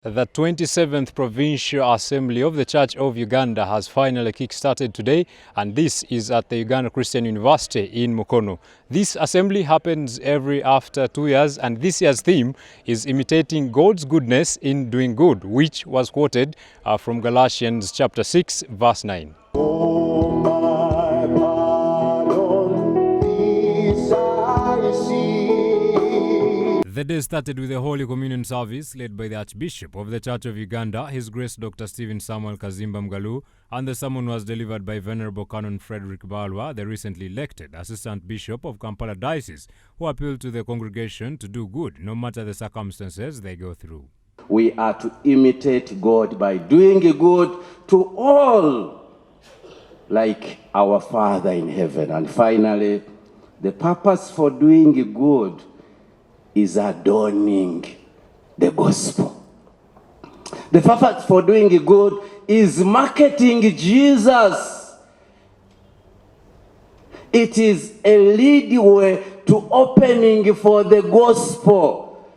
The 27th Provincial Assembly of the Church of Uganda has finally kick-started today, and this is at the Uganda Christian University in Mukono. This assembly happens every after 2 years, and this year's theme is imitating God's goodness in doing good, which was quoted from Galatians chapter 6, verse 9. The day started with a Holy Communion service led by the Archbishop of the Church of Uganda, His Grace Dr. Stephen Samuel Kazimba Mgalu, and the sermon was delivered by Venerable Canon Frederick Balwa, the recently elected Assistant Bishop of Kampala Diocese, who appealed to the congregation to do good no matter the circumstances they go through. We are to imitate God by doing good to all, like our Father in heaven. And finally, the purpose for doing good is adorning the gospel. The purpose for doing good is marketing Jesus. It is a lead way to opening for the gospel.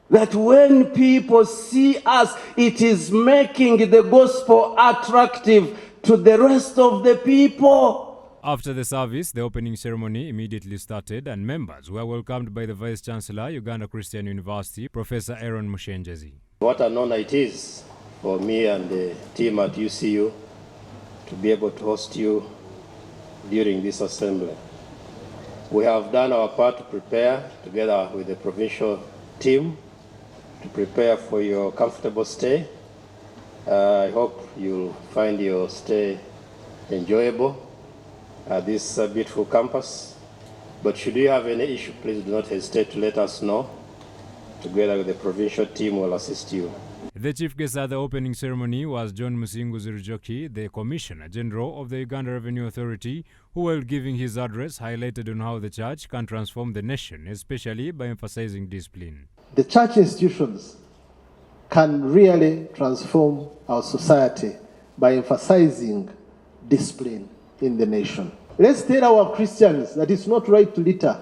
That when people see us, it is making the gospel attractive to the rest of the people. After the service, the opening ceremony immediately started, and members were welcomed by the Vice-Chancellor, Uganda Christian University, Professor Aaron Mushenjezi. What an honor it is for me and the team at UCU to be able to host you during this assembly. We have done our part to prepare, together with the provincial team, to prepare for your comfortable stay. I hope you'll find your stay enjoyable at this beautiful campus. But should you have any issue, please do not hesitate to let us know. Together with the provincial team, will assist you. The chief guest at the opening ceremony was John Musingu Zirijoki, the Commissioner General of the Uganda Revenue Authority, who, while giving his address, highlighted on how the church can transform the nation, especially by emphasizing discipline. The church institutions can really transform our society by emphasizing discipline in the nation. Let's tell our Christians that it's not right to litter.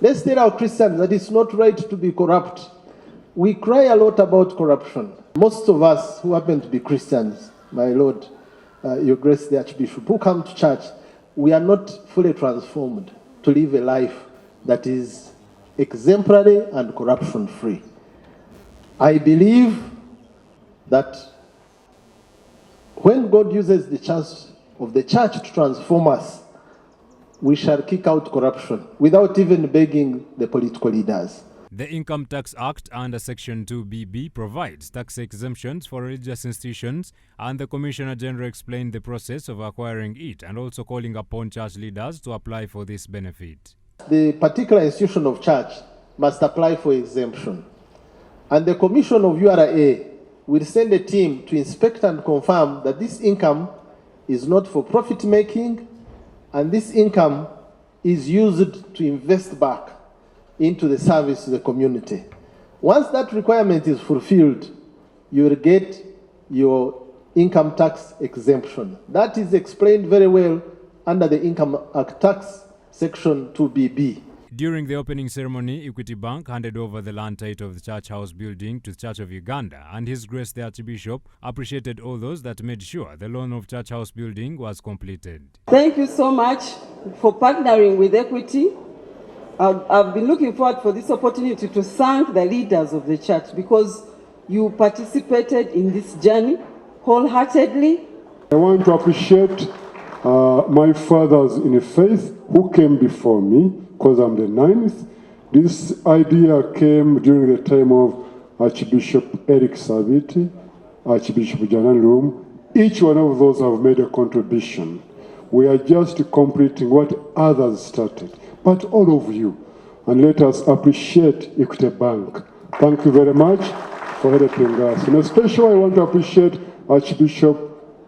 Let's tell our Christians that it's not right to be corrupt. We cry a lot about corruption. Most of us who happen to be Christians, my Lord, Your Grace the Archbishop, who come to church, we are not fully transformed to live a life that is exemplary and corruption-free. I believe that when God uses the chance of the church to transform us, we shall kick out corruption without even begging the political leaders. The Income Tax Act under Section 2BB provides tax exemptions for religious institutions, and the Commissioner General explained the process of acquiring it and also calling upon church leaders to apply for this benefit. The particular institution of church must apply for exemption, and the Commission of URA will send a team to inspect and confirm that this income is not for profit making, and this income is used to invest back into the service to the community. Once that requirement is fulfilled, you will get your income tax exemption. That is explained very well under the Income Tax Section 2BB. During the opening ceremony, Equity Bank handed over the land title of the Church House building to the Church of Uganda, and His Grace the Archbishop appreciated all those that made sure the loan of Church House building was completed. Thank you so much for partnering with Equity. I've been looking forward for this opportunity to thank the leaders of the church because you participated in this journey wholeheartedly. I want to appreciate my fathers in the faith who came before me, because I'm the ninth. This idea came during the time of Archbishop Eric Saviti, Archbishop Janan Rum. Each one of those have made a contribution. We are just completing what others started. But all of you, and let us appreciate Equity Bank. Thank you very much for helping us. And especially I want to appreciate Archbishop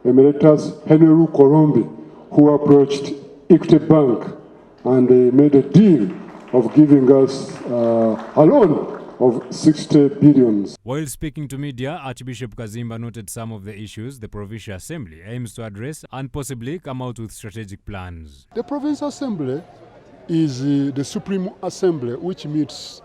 Emeritus Henry Korombi, who approached Equity Bank and they made a deal of giving us a loan of 60 billion. While speaking to media, Archbishop Kazimba noted some of the issues the Provincial Assembly aims to address and possibly come out with strategic plans. The Provincial Assembly is the Supreme Assembly, which meets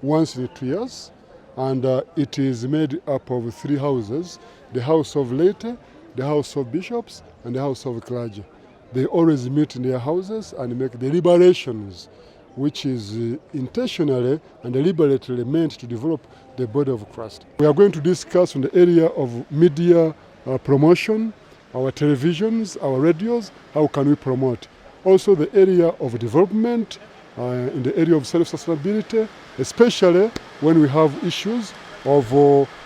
once in 2 years. and it is made up of 3 houses: the House of Laity, the House of Bishops, and the House of Clergy. They always meet in their houses and make deliberations, which is intentionally and deliberately meant to develop the body of Christ. We are going to discuss in the area of media promotion, our televisions, our radios, how can we promote. Also the area of development, in the area of self-sustainability, especially when we have issues of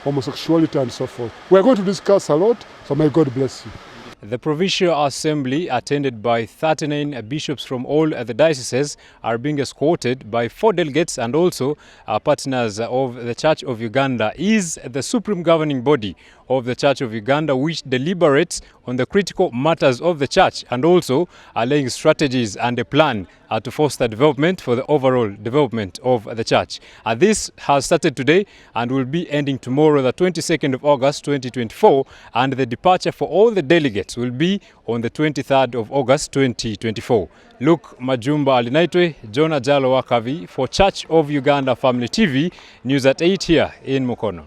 homosexuality and so forth. We are going to discuss a lot, so may God bless you. The Provincial Assembly, attended by 39 bishops from all the dioceses, are being escorted by 4 delegates and also partners of the Church of Uganda. Is the supreme governing body of the Church of Uganda, which deliberates on the critical matters of the Church and also laying strategies and a plan to foster development for the overall development of the Church. This has started today and will be ending tomorrow, the 22nd of August 2024, and the departure for all the delegates will be on the 23rd of August 2024. Luke Majumba Alinaitwe, Jonah Jalo Wakavi for Church of Uganda Family TV, News at 8 here in Mukono.